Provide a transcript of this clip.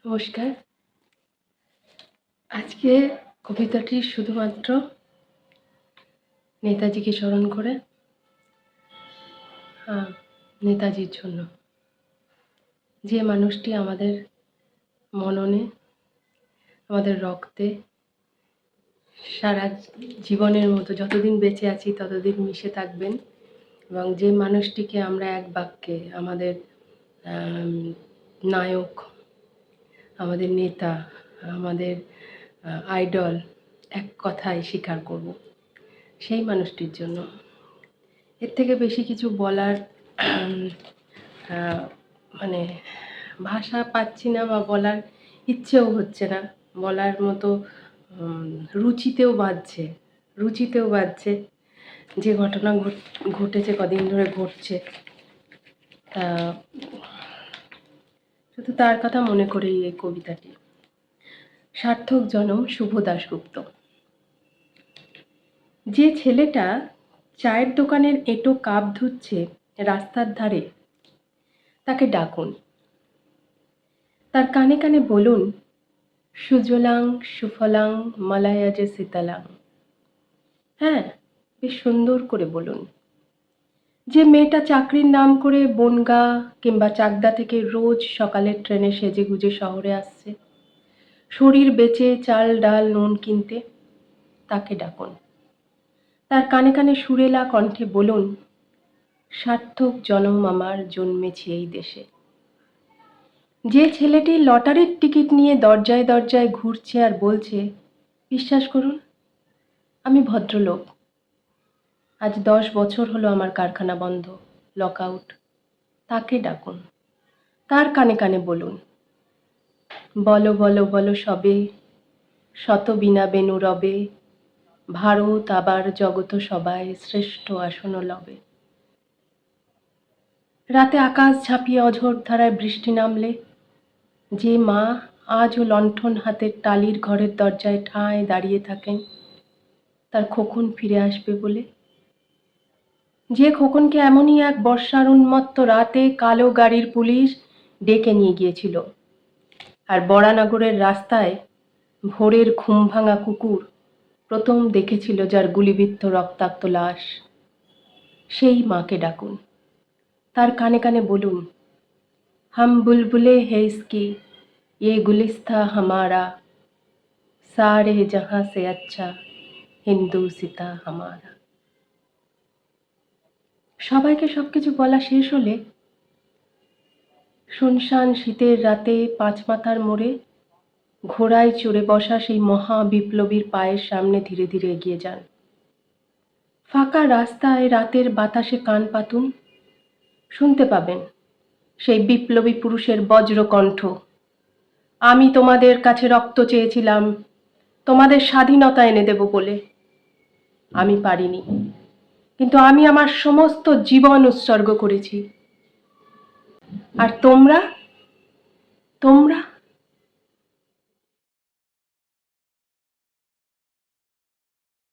নমস্কার। আজকে কবিতাটি শুধুমাত্র নেতাজিকে স্মরণ করে, নেতাজির জন্য, যে মানুষটি আমাদের মননে, আমাদের রক্তে সারা জীবনের মতো যতদিন বেঁচে আছি ততদিন মিশে থাকবেন, এবং যে মানুষটিকে আমরা এক বাক্যে আমাদের নায়ক, আমাদের নেতা, আমাদের আইডল এক কথায় স্বীকার করব, সেই মানুষটির জন্য। এর থেকে বেশি কিছু বলার মানে ভাষা পাচ্ছি না, বা বলার ইচ্ছেও হচ্ছে না, বলার মতো রুচিতেও বাজছে। যে ঘটনা ঘটেছে, কদিন ধরে ঘটছে, তা শুধু তার কথা মনে করেই এই কবিতাটি। সার্থক জনম, শুভ দাশগুপ্ত। যে ছেলেটা চায়ের দোকানের এঁটো কাপ ধুচ্ছে রাস্তার ধারে, তাকে ডাকুন। তার কানে কানে বলুন, সুজলাং সুফলাং মালায়াজ শীতলাং। হ্যাঁ, বেশ সুন্দর করে বলুন। যে মেয়েটা চাকরির নাম করে বনগা কিংবা চাকদা থেকে রোজ সকালের ট্রেনে সেজে গুজে শহরে আসছে, শরীর বেচে চাল ডাল নুন কিনতে, তাকে ডাকুন। তার কানে কানে সুরেলা কণ্ঠে বলুন, সার্থক জনম আমার জন্মেছি এই দেশে। যে ছেলেটি লটারির টিকিট নিয়ে দরজায় দরজায় ঘুরছে আর বলছে, বিশ্বাস করুন, আমি ভদ্রলোক, আজ 10 বছর হলো আমার কারখানা বন্ধ, লক আউট, তাকে ডাকুন। তার কানে কানে বলুন, বলো বলো বলো সবে, শত বিনা বেনু রবে, ভারত আবার জগত সবাই শ্রেষ্ঠ আসন লবে। রাতে আকাশ ঝাঁপিয়ে অঝোর ধারায় বৃষ্টি নামলে, যে মা আজও লণ্ঠন হাতের টালির ঘরের দরজায় ঠায় দাঁড়িয়ে থাকেন তার খোকন ফিরে আসবে বলে, যে খোকনকে এমনই এক বর্ষার উন্মত্ত রাতে কালো গাড়ির পুলিশ ডেকে নিয়ে গিয়েছিল, আর বরানগরের রাস্তায় ভোরের ঘুম ভাঙা কুকুর প্রথম দেখেছিল যার গুলিবিদ্ধ রক্তাক্ত লাশ, সেই মাকে ডাকুন। তার কানে কানে বলুন, হাম বুলবুলে হে ইসকি, ये गुलिस्ता हमारा, सारे जहां से अच्छा হিন্দু সীতা হামারা। সবাইকে সবকিছু বলা শেষ হলে শুনশান শীতের রাতে পাঁচমাথার মোড়ে ঘোড়ায় চড়ে বসা সেই মহা বিপ্লবীর পায়ের সামনে ধীরে ধীরে এগিয়ে যান। ফাঁকা রাস্তায় রাতের বাতাসে কান পাতুন, শুনতে পাবেন সেই বিপ্লবী পুরুষের বজ্র কণ্ঠ, আমি তোমাদের কাছে রক্ত চেয়েছিলাম তোমাদের স্বাধীনতা এনে দেব বলে, আমি পারিনি, কিন্তু আমি আমার সমস্ত জীবন উৎসর্গ করেছি। আর তোমরা তোমরা